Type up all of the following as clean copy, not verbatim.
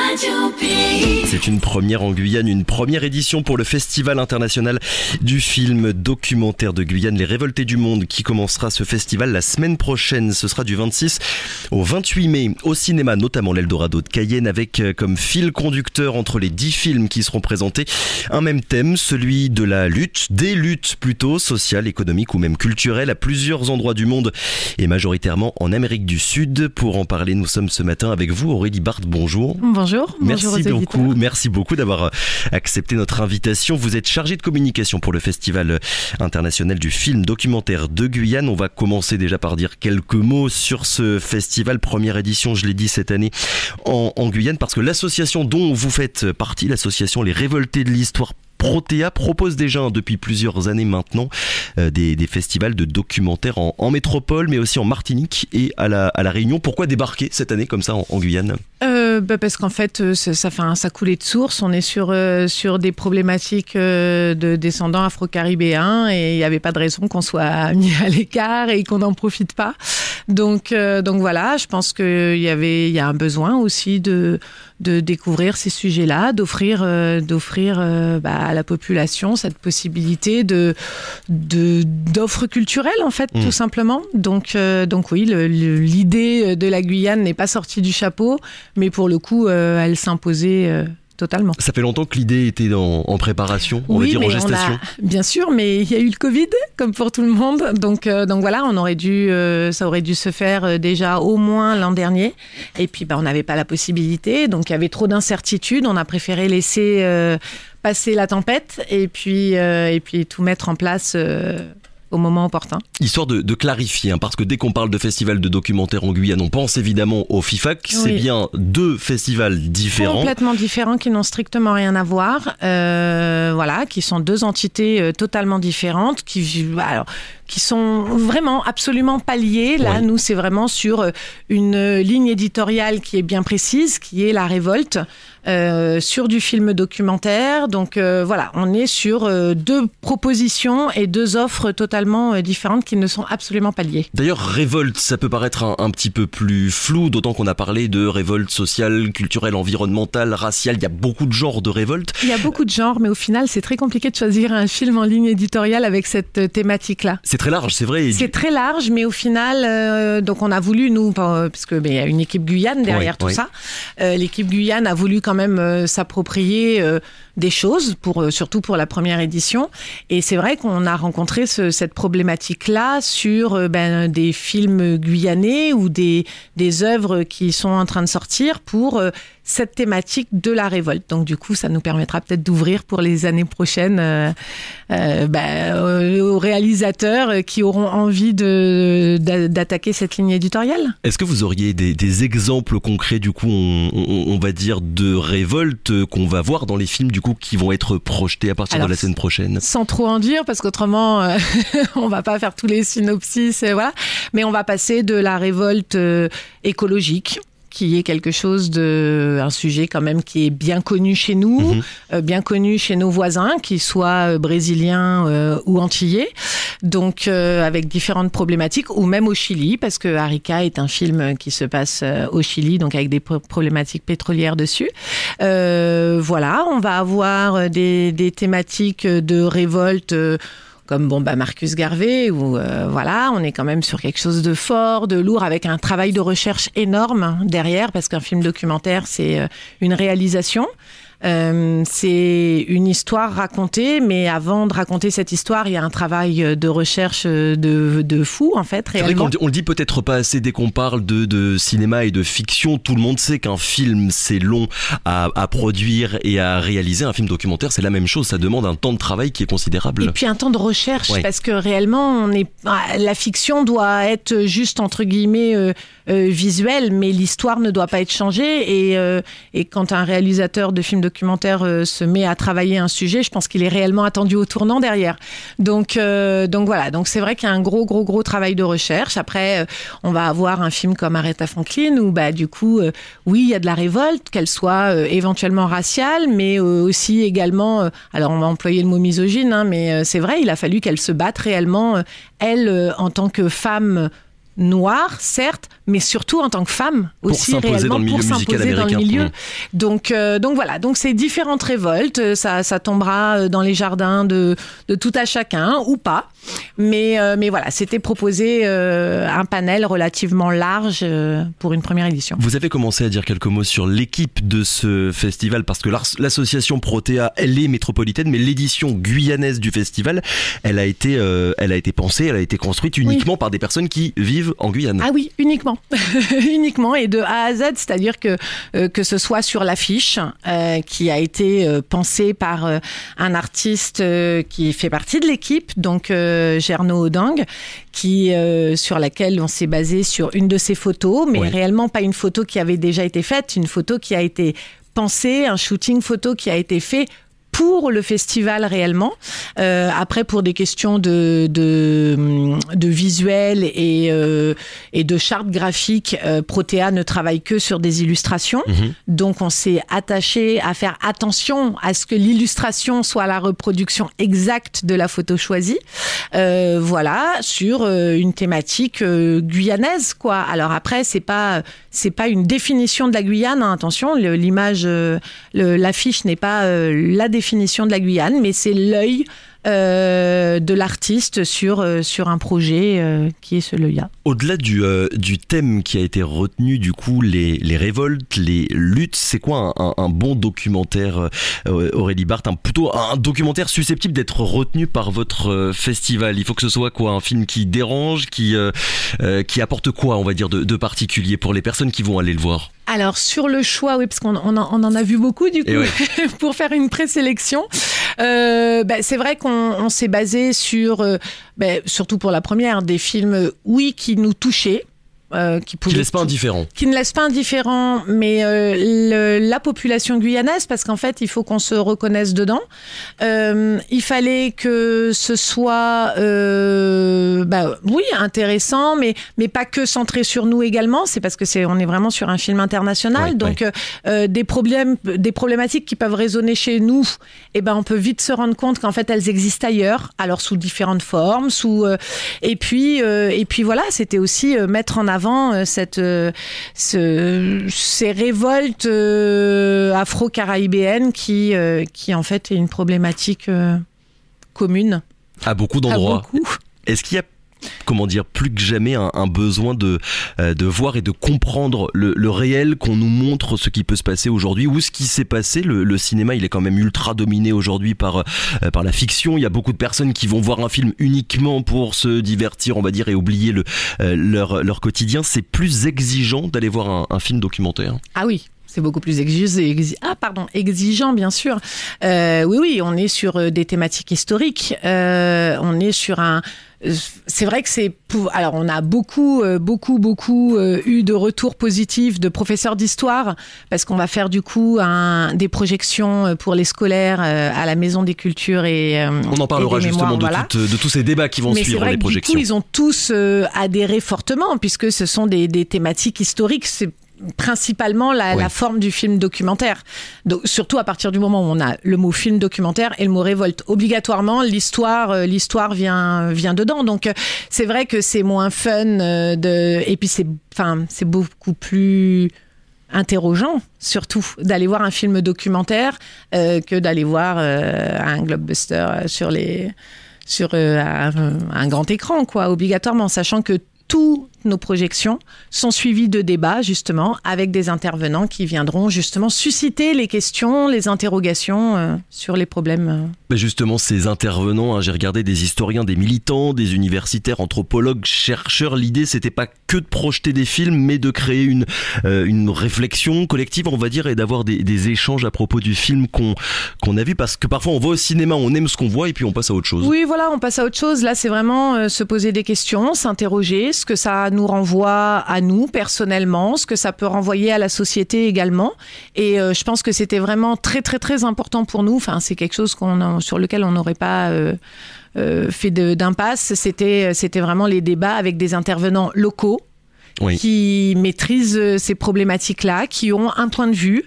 Radio Pays. C'est une première en Guyane, une première édition pour le Festival international du film documentaire de Guyane, Les Révoltés du Monde, qui commencera ce festival la semaine prochaine. Ce sera du 26 au 28 mai au cinéma, notamment l'Eldorado de Cayenne, avec comme fil conducteur entre les 10 films qui seront présentés un même thème, celui de la lutte, des luttes plutôt sociales, économiques ou même culturelles à plusieurs endroits du monde et majoritairement en Amérique du Sud. Pour en parler, nous sommes ce matin avec vous, Aurélie Barthes. Bonjour. Bonjour. Merci beaucoup d'avoir accepté notre invitation. Vous êtes chargée de communication pour le Festival international du film documentaire de Guyane. On va commencer déjà par dire quelques mots sur ce festival. Première édition, je l'ai dit, cette année en Guyane, parce que l'association dont vous faites partie, l'association Les Révoltés de l'Histoire Protea, propose déjà depuis plusieurs années maintenant des festivals de documentaires en métropole, mais aussi en Martinique et à la Réunion. Pourquoi débarquer cette année comme ça en Guyane ? Parce qu'en fait, ça coulait de source. On est sur des problématiques de descendants afro-caribéens et il n'y avait pas de raison qu'on soit mis à l'écart et qu'on n'en profite pas. Donc voilà, je pense qu'il y a un besoin aussi de découvrir ces sujets-là, d'offrir à la population cette possibilité d'offres culturelles en fait, tout simplement. Donc oui, l'idée de la Guyane n'est pas sortie du chapeau, mais pour le coup, elle s'imposait totalement. Ça fait longtemps que l'idée était en préparation, on va dire en gestation. Bien sûr, mais il y a eu le Covid, comme pour tout le monde. Donc voilà, ça aurait dû se faire déjà au moins l'an dernier. Et puis on n'avait pas la possibilité, donc il y avait trop d'incertitudes. On a préféré laisser passer la tempête et puis tout mettre en place au moment opportun. Histoire de clarifier, parce que dès qu'on parle de festival de documentaire en Guyane, on pense évidemment au FIFAC. Oui. C'est bien deux festivals différents. Complètement différents, qui n'ont strictement rien à voir. Qui sont deux entités totalement différentes, qui sont vraiment absolument pas liées. Là, nous, c'est vraiment sur une ligne éditoriale qui est bien précise, qui est La Révolte, sur du film documentaire. Donc on est sur deux propositions et deux offres totalement différentes qui ne sont absolument pas liées. D'ailleurs, révolte, ça peut paraître un petit peu plus flou, d'autant qu'on a parlé de révolte sociale, culturelle, environnementale, raciale. Il y a beaucoup de genres de révolte. Il y a beaucoup de genres, mais au final, c'est très compliqué de choisir un film en ligne éditoriale avec cette thématique-là. C'est très large, c'est vrai. C'est très large, mais au final, donc on a voulu, nous, parce qu'il y a une équipe Guyane derrière tout ça, l'équipe Guyane a voulu quand même s'approprier des choses, surtout pour la première édition. Et c'est vrai qu'on a rencontré cette problématique-là sur des films guyanais ou des œuvres qui sont en train de sortir pour cette thématique de la révolte. Donc du coup, ça nous permettra peut-être d'ouvrir pour les années prochaines aux réalisateurs qui auront envie d'attaquer cette ligne éditoriale. Est-ce que vous auriez des exemples concrets, du coup, on va dire, de révolte qu'on va voir dans les films, du coup, qui vont être projetés à partir de la semaine prochaine ? Sans trop en dire, parce qu'autrement, on va pas faire tous les synopsis, mais on va passer de la révolte écologique, qui est quelque chose un sujet quand même qui est bien connu chez nous, bien connu chez nos voisins, qu'ils soient brésiliens ou antillais, donc avec différentes problématiques, ou même au Chili, parce que Arica est un film qui se passe au Chili, donc avec des problématiques pétrolières dessus. On va avoir des thématiques de révolte, comme Marcus Garvey, où on est quand même sur quelque chose de fort, de lourd, avec un travail de recherche énorme derrière, parce qu'un film documentaire, c'est une réalisation. C'est une histoire racontée, mais avant de raconter cette histoire, il y a un travail de recherche de fou, en fait, réellement. C'est vrai qu'on le dit peut-être pas assez dès qu'on parle de cinéma et de fiction. Tout le monde sait qu'un film, c'est long à produire et à réaliser. Un film documentaire, c'est la même chose. Ça demande un temps de travail qui est considérable. Et puis un temps de recherche, parce que réellement, la fiction doit être juste, entre guillemets, visuelle, mais l'histoire ne doit pas être changée. Et quand un réalisateur de film documentaire se met à travailler un sujet, je pense qu'il est réellement attendu au tournant derrière. Donc c'est vrai qu'il y a un gros travail de recherche. Après, on va avoir un film comme Aretha Franklin où il y a de la révolte, qu'elle soit éventuellement raciale, mais aussi également, alors on va employer le mot misogyne, mais c'est vrai, il a fallu qu'elle se batte réellement, elle, en tant que femme noire, certes, mais surtout en tant que femme aussi, pour s'imposer réellement, pour s'imposer dans le milieu. Donc voilà, donc ces différentes révoltes, ça tombera dans les jardins de tout à chacun ou pas. Mais voilà, c'était proposé un panel relativement large pour une première édition. Vous avez commencé à dire quelques mots sur l'équipe de ce festival, parce que l'association Protea, elle est métropolitaine, mais l'édition guyanaise du festival, elle a été pensée, elle a été construite uniquement par des personnes qui vivent en Guyane. Ah oui, uniquement. Uniquement, et de A à Z, c'est-à-dire que ce soit sur l'affiche, qui a été pensée par un artiste qui fait partie de l'équipe, donc Gerno Odang, sur laquelle on s'est basé sur une de ses photos, mais réellement pas une photo qui avait déjà été faite, une photo qui a été pensée, un shooting photo qui a été fait pour le festival réellement. Après, pour des questions de visuel et de charte graphique, Protea ne travaille que sur des illustrations. Donc, on s'est attaché à faire attention à ce que l'illustration soit la reproduction exacte de la photo choisie. Voilà, sur une thématique guyanaise, quoi. Alors après, c'est pas une définition de la Guyane, hein, attention, l'image, l'affiche n'est pas la définition de la Guyane, mais c'est l'œil de l'artiste sur un projet qui est celui-là. Au-delà du thème qui a été retenu, du coup, les révoltes, les luttes, c'est quoi un bon documentaire, Aurélie Barthe, plutôt un documentaire susceptible d'être retenu par votre festival? Il faut que ce soit quoi, un film qui dérange, qui apporte quoi, on va dire, de particulier pour les personnes qui vont aller le voir? Alors, sur le choix, oui, parce qu'on en a vu beaucoup, du coup, pour faire une présélection. C'est vrai qu'on s'est basé sur, surtout pour la première, des films, qui nous touchaient. Qui ne laisse pas indifférent, mais la population guyanaise, parce qu'en fait, il faut qu'on se reconnaisse dedans. Il fallait que ce soit, intéressant, mais pas que centré sur nous également. C'est parce que on est vraiment sur un film international, donc des problématiques qui peuvent résonner chez nous, on peut vite se rendre compte qu'en fait, elles existent ailleurs, alors sous différentes formes, et puis voilà, c'était aussi mettre en avant ces révoltes afro-caribéennes qui en fait est une problématique commune à beaucoup d'endroits. Est-ce qu'il y a plus que jamais un besoin de voir et de comprendre le réel, qu'on nous montre ce qui peut se passer aujourd'hui ou ce qui s'est passé? Le cinéma, il est quand même ultra dominé aujourd'hui par la fiction. Il y a beaucoup de personnes qui vont voir un film uniquement pour se divertir, on va dire, et oublier leur quotidien. C'est plus exigeant d'aller voir un film documentaire? Ah oui. C'est beaucoup plus exigeant, bien sûr. Oui, on est sur des thématiques historiques. On est sur c'est vrai que alors on a beaucoup eu de retours positifs de professeurs d'histoire, parce qu'on va faire du coup des projections pour les scolaires à la Maison des Cultures et on en parlera justement de tous ces débats qui vont suivre les projections. Du coup, ils ont tous adhéré fortement, puisque ce sont des thématiques historiques. C'est principalement la forme du film documentaire. Donc, surtout à partir du moment où on a le mot film documentaire et le mot révolte. Obligatoirement, l'histoire vient dedans. Donc, c'est vrai que c'est moins fun et puis c'est beaucoup plus interrogeant, surtout, d'aller voir un film documentaire que d'aller voir un blockbuster sur un grand écran, quoi, obligatoirement, sachant que toutes nos projections sont suivies de débats, justement, avec des intervenants qui viendront justement susciter les questions, les interrogations sur les problèmes. Justement, ces intervenants, j'ai regardé des historiens, des militants, des universitaires, anthropologues, chercheurs. L'idée, c'était pas que de projeter des films, mais de créer une réflexion collective, on va dire, et d'avoir des échanges à propos du film qu'on a vu, parce que parfois on va au cinéma, on aime ce qu'on voit et puis on passe à autre chose. Oui, voilà, on passe à autre chose. Là, c'est vraiment se poser des questions, s'interroger, ce que ça nous renvoie à nous personnellement, ce que ça peut renvoyer à la société également. Et je pense que c'était vraiment très très très important pour nous. Enfin, c'est quelque chose sur lequel on n'aurait pas fait d'impasse. C'était vraiment les débats avec des intervenants locaux qui maîtrisent ces problématiques-là, qui ont un point de vue,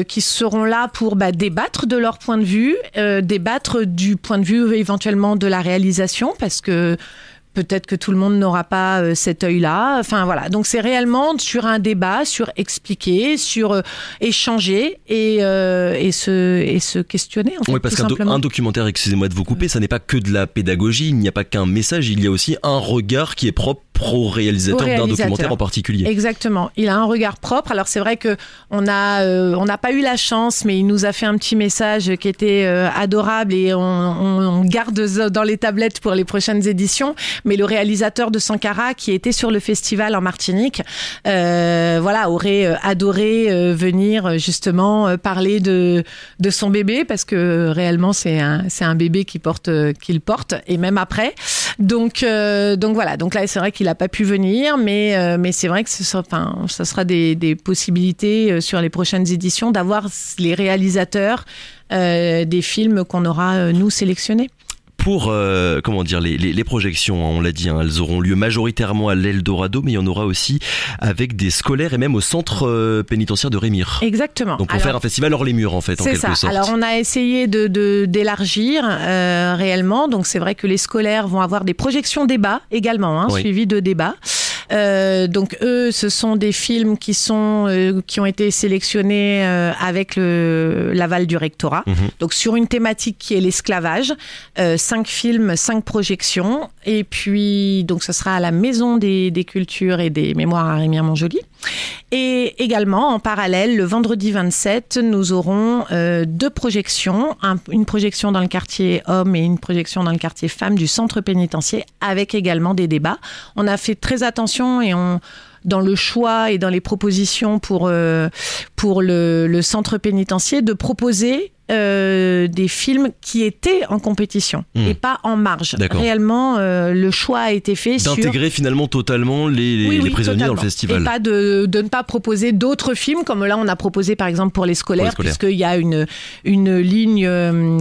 qui seront là pour débattre de leur point de vue, débattre du point de vue éventuellement de la réalisation, parce que peut-être que tout le monde n'aura pas cet œil-là. Enfin voilà, donc c'est réellement sur un débat, sur expliquer, sur échanger et se questionner. En fait, oui, parce qu'un documentaire, excusez-moi de vous couper, ça n'est pas que de la pédagogie, il n'y a pas qu'un message, il y a aussi un regard qui est propre au réalisateur d'un documentaire en particulier. Exactement, il a un regard propre. Alors c'est vrai que on n'a pas eu la chance, mais il nous a fait un petit message qui était adorable et on garde dans les tablettes pour les prochaines éditions. Mais le réalisateur de Sankara, qui était sur le festival en Martinique, aurait adoré venir justement parler de son bébé, parce que réellement c'est un bébé qu'il porte et même après. Donc voilà. Donc là c'est vrai qu'il n'a pas pu venir, mais c'est vrai que ça sera des possibilités sur les prochaines éditions d'avoir les réalisateurs des films qu'on aura nous sélectionnés. Pour les projections, on l'a dit, elles auront lieu majoritairement à l'Eldorado, mais il y en aura aussi avec des scolaires et même au centre pénitentiaire de Rémire. Exactement. Donc pour faire un festival hors les murs en fait, en quelque sorte. Alors on a essayé d'élargir réellement. Donc c'est vrai que les scolaires vont avoir des projections débats également, suivies de débats. Donc eux, ce sont des films qui ont été sélectionnés avec l'aval du rectorat. Donc sur une thématique qui est l'esclavage. 5 films, 5 projections. Et puis, donc, ce sera à la Maison des Cultures et des Mémoires à Rémire-Montjoly. Et également, en parallèle, le vendredi 27, nous aurons 2 projections. Une projection dans le quartier hommes et une projection dans le quartier femmes du centre pénitentiaire, avec également des débats. On a fait très attention dans le choix et dans les propositions pour le centre pénitentiaire de proposer des films qui étaient en compétition et pas en marge. D'accord. Réellement, le choix a été fait d'intégrer finalement totalement les prisonniers dans le festival. Et pas de ne pas proposer d'autres films, comme là on a proposé par exemple pour les scolaires, puisqu'il y a une ligne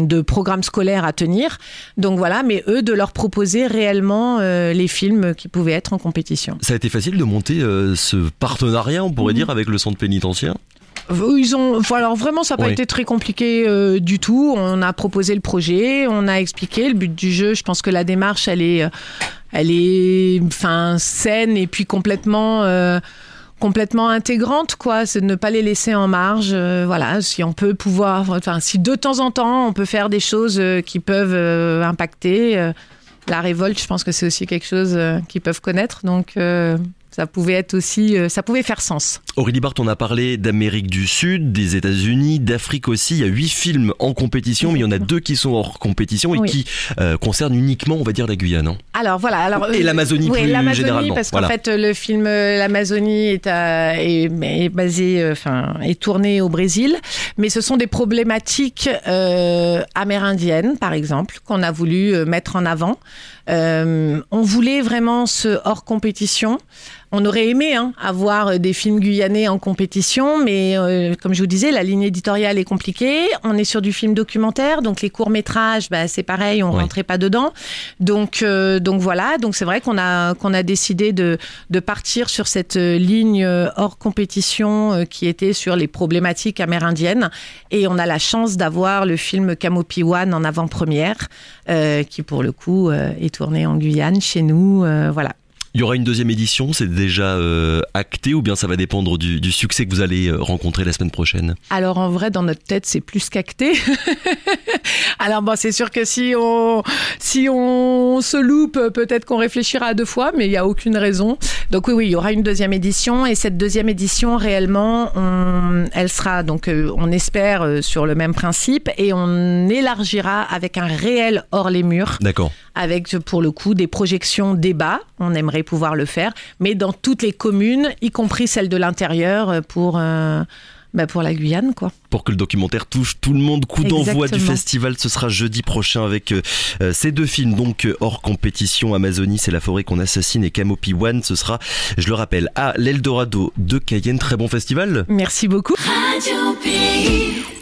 de programme scolaire à tenir. Donc voilà, mais eux de leur proposer réellement les films qui pouvaient être en compétition. Ça a été facile de monter ce partenariat, on pourrait dire, avec le centre pénitentiaire ? Alors vraiment, ça n'a pas été très compliqué du tout. On a proposé le projet, on a expliqué le but du jeu. Je pense que la démarche, elle est saine et puis complètement intégrante, quoi. C'est de ne pas les laisser en marge. Si on peut si de temps en temps on peut faire des choses qui peuvent impacter la révolte, je pense que c'est aussi quelque chose qu'ils peuvent connaître. Donc ça pouvait faire sens. Aurélie Barthes, on a parlé d'Amérique du Sud, des États-Unis, d'Afrique aussi. Il y a 8 films en compétition, mais il y en a 2 qui sont hors compétition et qui concernent uniquement, on va dire, la Guyane. Alors voilà. Et l'Amazonie plus généralement. Parce qu'en fait, le film l'Amazonie est basé, est tourné au Brésil, mais ce sont des problématiques amérindiennes, par exemple, qu'on a voulu mettre en avant. On voulait vraiment ce hors compétition. On aurait aimé avoir des films guyanais en compétition, mais comme je vous disais, la ligne éditoriale est compliquée. On est sur du film documentaire, donc les courts-métrages, c'est pareil, on rentrait pas dedans. Donc voilà, donc c'est vrai qu'on a décidé de partir sur cette ligne hors compétition qui était sur les problématiques amérindiennes. Et on a la chance d'avoir le film Camopi-One en avant-première, qui pour le coup est tourné en Guyane, chez nous, voilà. Il y aura une deuxième édition, c'est déjà acté ou bien ça va dépendre du succès que vous allez rencontrer la semaine prochaine ? Alors en vrai, dans notre tête, c'est plus qu'acté. Alors c'est sûr que si on se loupe, peut-être qu'on réfléchira à 2 fois, mais il n'y a aucune raison. Donc oui, il y aura une deuxième édition et cette deuxième édition, réellement, elle sera, donc on espère, sur le même principe et on élargira avec un réel hors les murs. D'accord. Avec, pour le coup, des projections débats. On aimerait pouvoir le faire, mais dans toutes les communes, y compris celles de l'intérieur, pour la Guyane, quoi. Pour que le documentaire touche tout le monde. Coup d'envoi du festival, ce sera jeudi prochain avec ces 2 films, donc hors compétition. Amazonie, c'est la forêt qu'on assassine, et Camopi-One, ce sera, je le rappelle, à l'Eldorado de Cayenne. Très bon festival. Merci beaucoup. Radio Pays.